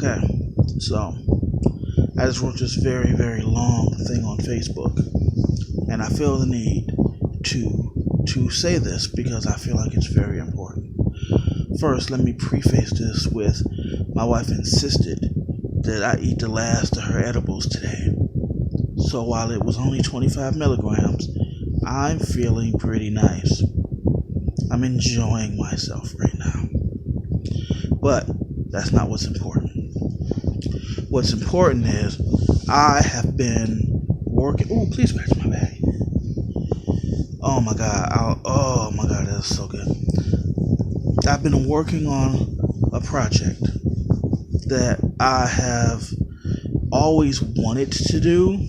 Okay, so I just wrote this very, very long thing on Facebook, and I feel the need to say this because I feel like it's very important. First, let me preface this with my wife insisted that I eat the last of her edibles today. So while it was only 25 milligrams, I'm feeling pretty nice. I'm enjoying myself right now. But that's not what's important. What's important is I have been working. Oh, please scratch my bag. Oh my God. Oh my God, that's so good. I've been working on a project that I have always wanted to do,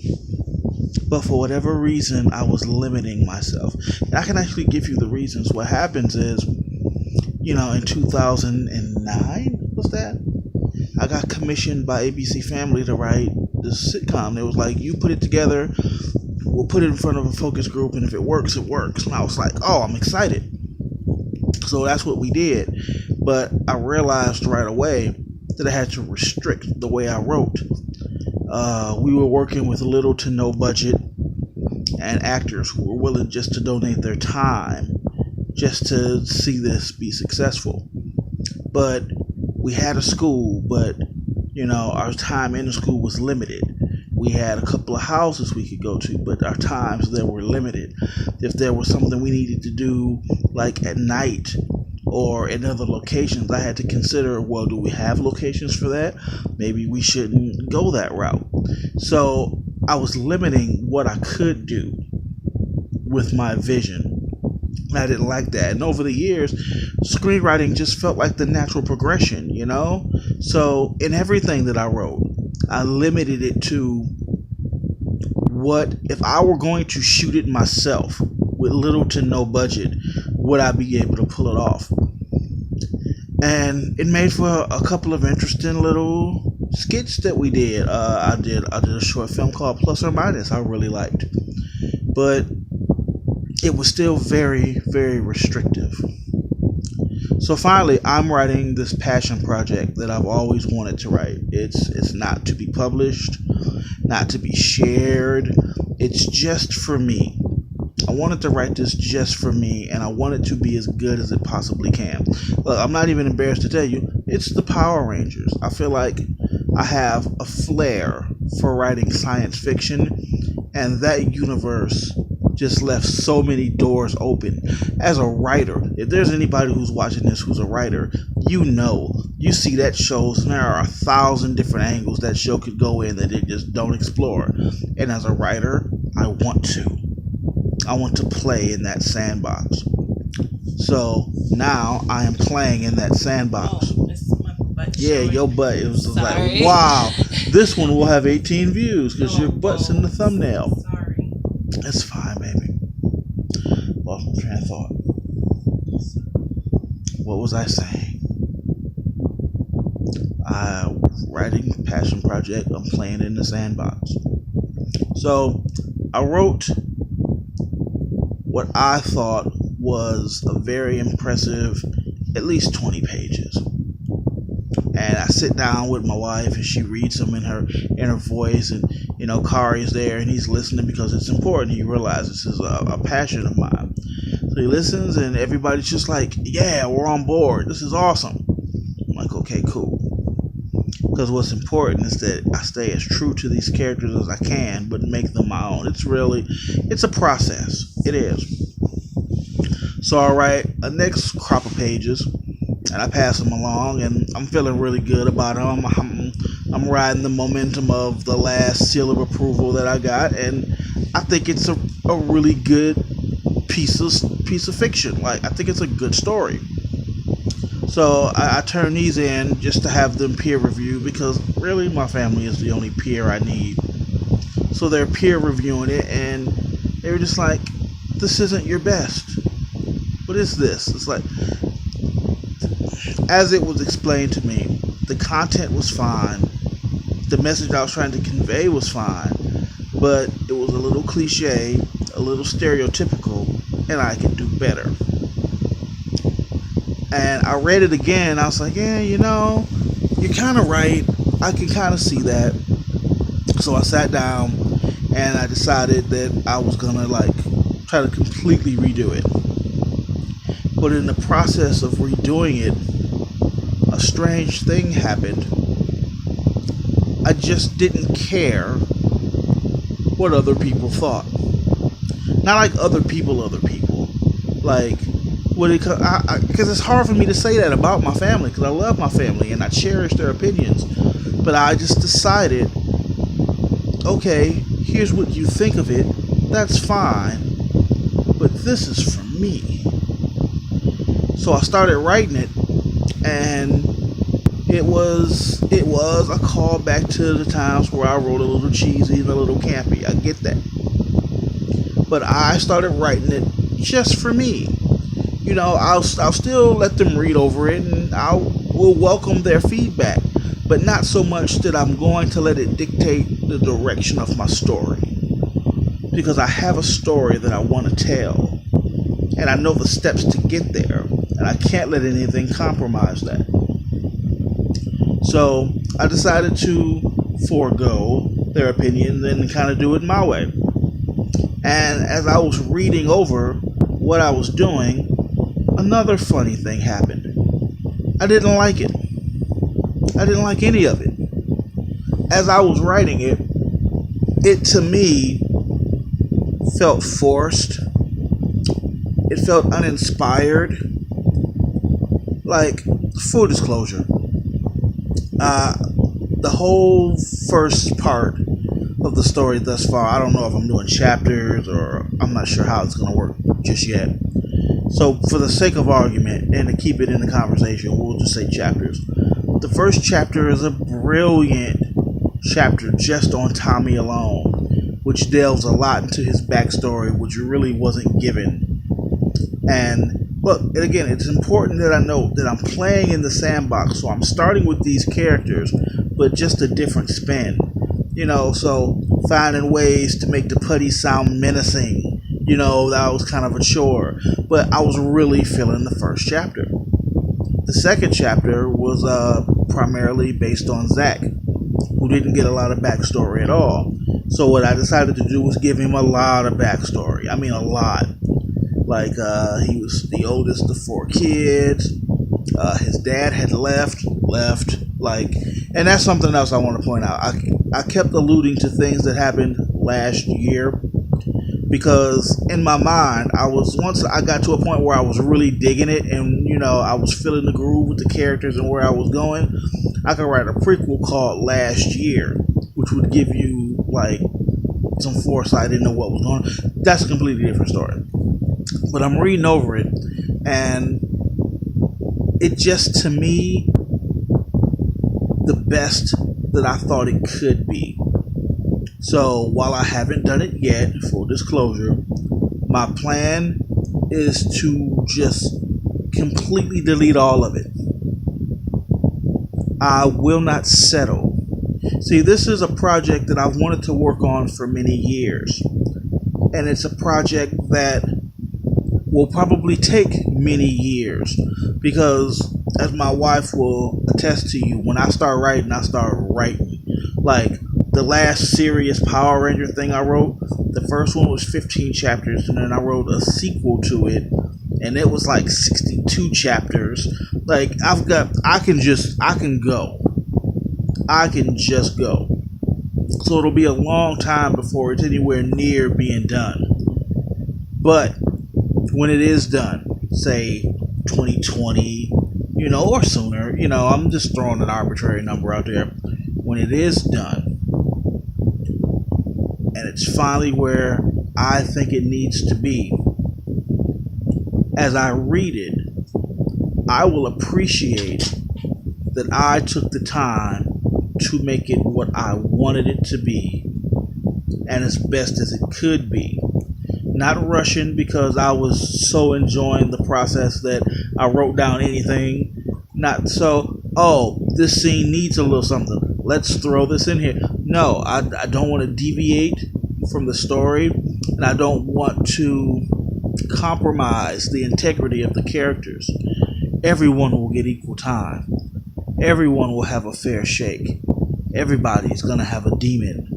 but for whatever reason, I was limiting myself. And I can actually give you the reasons. What happens is, in 2009, was that? I got commissioned by ABC Family to write this sitcom. It was like, you put it together, we'll put it in front of a focus group, and if it works, it works. And I was like, oh, I'm excited. So that's what we did. But I realized right away that I had to restrict the way I wrote. We were working with little to no budget and actors who were willing just to donate their time just to see this be successful. But we had a school, but our time in the school was limited. We had a couple of houses we could go to, but our times there were limited. If there was something we needed to do, like at night or in other locations, I had to consider, well, do we have locations for that? Maybe we shouldn't go that route. So I was limiting what I could do with my vision. I didn't like that. And over the years, screenwriting just felt like the natural progression, So in everything that I wrote, I limited it to what, if I were going to shoot it myself with little to no budget, would I be able to pull it off? And it made for a couple of interesting little skits that we did. I did a short film called Plus or Minus I really liked. But it was still very, very restrictive. So finally, I'm writing this passion project that I've always wanted to write. It's not to be published, not to be shared. It's just for me. I wanted to write this just for me, and I want it to be as good as it possibly can. Look, I'm not even embarrassed to tell you, it's the Power Rangers. I feel like I have a flair for writing science fiction, and that universe just left so many doors open. As a writer, if there's anybody who's watching this who's a writer, you see that shows, and there are 1,000 different angles that show could go in that they just don't explore. And as a writer, I want to play in that sandbox. So now I am playing in that sandbox. Oh, this is my butt. Yeah, your butt. It was just Sorry. like, wow, this one will have 18 views because your butt's in the thumbnail. Sorry. It's fine, baby. Lost my train of thought. What was I saying? Writing passion project. I'm playing in the sandbox. So I wrote what I thought was a very impressive, at least 20 pages. And I sit down with my wife and she reads them in her voice, and Kari is there and he's listening because it's important. He realizes this is a passion of mine. So he listens and everybody's just like, yeah, we're on board. This is awesome. I'm like, okay, cool. Because what's important is that I stay as true to these characters as I can, but make them my own. It's a process. It is. So I write a next crop of pages, and I pass them along, and I'm feeling really good about them. I'm riding the momentum of the last seal of approval that I got, and I think it's a really good piece of fiction. Like, I think it's a good story. So I turn these in just to have them peer review, because really my family is the only peer I need. So they're peer reviewing it, and they were just like, this isn't your best. What is this? It's like, as it was explained to me, the content was fine. The message I was trying to convey was fine, but it was a little cliche, a little stereotypical, and I could do better. And I read it again. I was like, yeah, you're kind of right. I can kind of see that. So I sat down and I decided that I was gonna try to completely redo it. But in the process of redoing it, a strange thing happened. I just didn't care what other people thought. Not like other people. Like, because it's hard for me to say that about my family, because I love my family and I cherish their opinions. But I just decided, okay, here's what you think of it. That's fine. But this is for me. So I started writing it, and it was a callback to the times where I wrote a little cheesy and a little campy. I get that. But I started writing it just for me. I'll still let them read over it, and I will welcome their feedback, but not so much that I'm going to let it dictate the direction of my story. Because I have a story that I want to tell, and I know the steps to get there, and I can't let anything compromise that. So I decided to forego their opinion and kind of do it my way. And as I was reading over what I was doing, another funny thing happened. I didn't like it. I didn't like any of it. As I was writing it, it to me felt forced. It felt uninspired. Like, full disclosure, the whole first part of the story thus far, I don't know if I'm doing chapters or I'm not sure how it's going to work just yet. So for the sake of argument and to keep it in the conversation, we'll just say chapters. The first chapter is a brilliant chapter just on Tommy alone, which delves a lot into his backstory, which really wasn't given. And look, and again, it's important that I note that I'm playing in the sandbox, so I'm starting with these characters, but just a different spin. So finding ways to make the putty sound menacing, that was kind of a chore. But I was really feeling the first chapter. The second chapter was primarily based on Zach, who didn't get a lot of backstory at all. So what I decided to do was give him a lot of backstory. I mean, a lot. Like, he was the oldest of 4 kids. His dad had left. And that's something else I want to point out. I kept alluding to things that happened last year because in my mind, once I got to a point where I was really digging it and, I was feeling the groove with the characters and where I was going, I could write a prequel called Last Year, which would give you, some foresight into what was going on. That's a completely different story. But I'm reading over it, and it just, to me, the best that I thought it could be. So while I haven't done it yet, full disclosure, my plan is to just completely delete all of it. I will not settle. See, this is a project that I've wanted to work on for many years. And it's a project that will probably take many years because, as my wife will attest to you, when I start writing, I start writing. Like, the last serious Power Ranger thing I wrote, the first one was 15 chapters, and then I wrote a sequel to it, and it was 62 chapters. I can just go. So it'll be a long time before it's anywhere near being done. But when it is done, say 2020, or sooner, I'm just throwing an arbitrary number out there. When it is done, and it's finally where I think it needs to be, as I read it, I will appreciate that I took the time to make it what I wanted it to be, and as best as it could be. Not rushing because I was so enjoying the process that I wrote down anything. Not so, this scene needs a little something, let's throw this in here. No, I don't want to deviate from the story, and I don't want to compromise the integrity of the characters. everyone will get equal time. Everyone will have a fair shake. Everybody's gonna have a demon.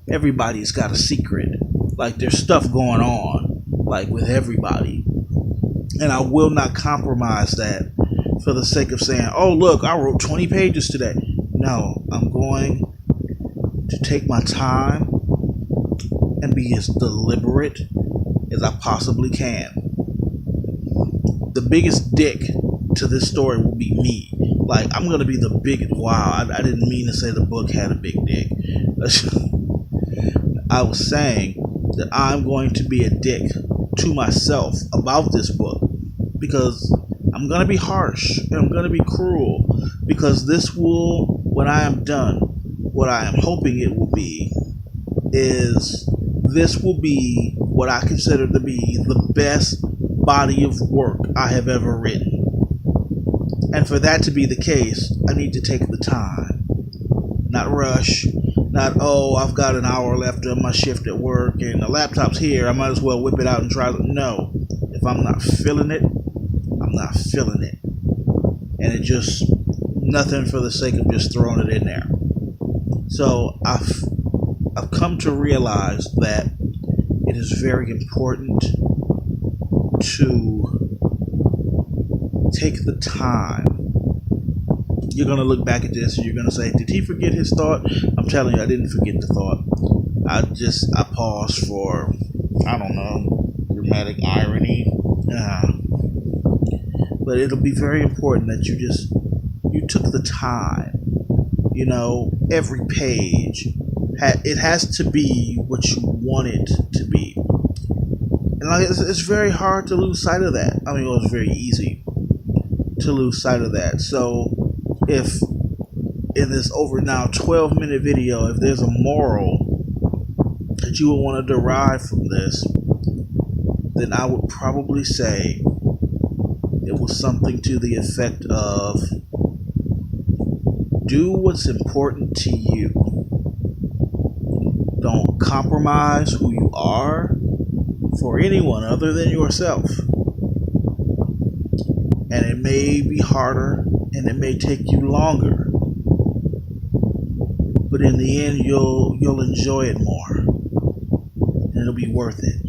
Everybody's got a secret. Like, there's stuff going on, like, with everybody. And I will not compromise that for the sake of saying, oh, look, I wrote 20 pages today. No, I'm going to take my time and be as deliberate as I possibly can. The biggest dick to this story will be me. Like, I'm going to be the big, wow, I didn't mean to say the book had a big dick. I was saying that I'm going to be a dick to myself about this book because I'm going to be harsh and I'm going to be cruel, because this will, when I am done, what I am hoping it will be is this will be what I consider to be the best body of work I have ever written. And for that to be the case, I need to take the time, not rush, not, oh, I've got an hour left of my shift at work and the laptop's here, I might as well whip it out and try it. No, if I'm not feeling it, I'm not feeling it. And it just, nothing for the sake of just throwing it in there. So I've come to realize that it is very important to take the time. You're going to look back at this and you're going to say, did he forget his thought? I'm telling you, I didn't forget the thought. I paused for, I don't know, dramatic irony. But it'll be very important that you took the time. You know, every page, it has to be what you want it to be. And like, it's very hard to lose sight of that. I mean, well, it's very easy to lose sight of that. So if in this over now 12-minute video, if there's a moral that you would want to derive from this, then I would probably say it was something to the effect of, do what's important to you. Don't compromise who you are for anyone other than yourself. And it may be harder and it may take you longer, but in the end you'll enjoy it more and it'll be worth it.